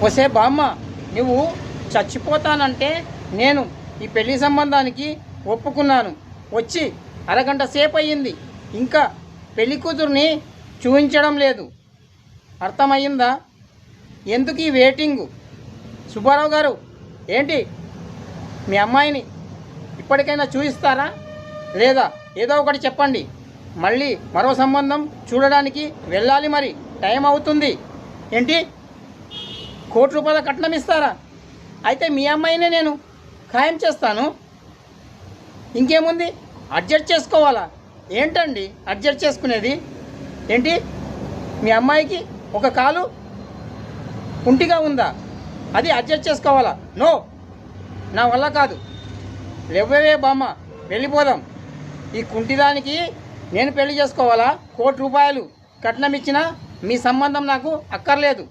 ఒసే బామ్మ, నువ్వు చచ్చిపోతానంటే నేను ఈ పెళ్లి సంబంధానికి ఒప్పుకున్నాను. వచ్చి అరగంట సేపు అయ్యింది, ఇంకా పెళ్లి కూతుర్ని చూపించడం లేదు. అర్థమయ్యిందా? ఎందుకు ఈ వెయిటింగు? సుబ్బారావు గారు, ఏంటి మీ అమ్మాయిని ఇప్పటికైనా చూపిస్తారా లేదా? ఏదో ఒకటి చెప్పండి. మళ్ళీ మరో సంబంధం చూడడానికి వెళ్ళాలి, మరి టైం అవుతుంది. ఏంటి, ₹1,00,00,000 కట్నం ఇస్తారా? అయితే మీ అమ్మాయినే నేను ఖాయం చేస్తాను. ఇంకేముంది, అడ్జస్ట్ చేసుకోవాలా? ఏంటండి అడ్జస్ట్ చేసుకునేది? ఏంటి, మీ అమ్మాయికి ఒక కాలు కుంటిగా ఉందా, అది అడ్జస్ట్ చేసుకోవాలా? నో, నా వల్ల కాదు. లేవే బామ్మ, వెళ్ళిపోదాం. ఈ కుంటిదానికి నేను పెళ్లి చేసుకోవాలా? ₹1,00,00,000 కట్నం ఇచ్చినా మీ సంబంధం నాకు అక్కర్లేదు.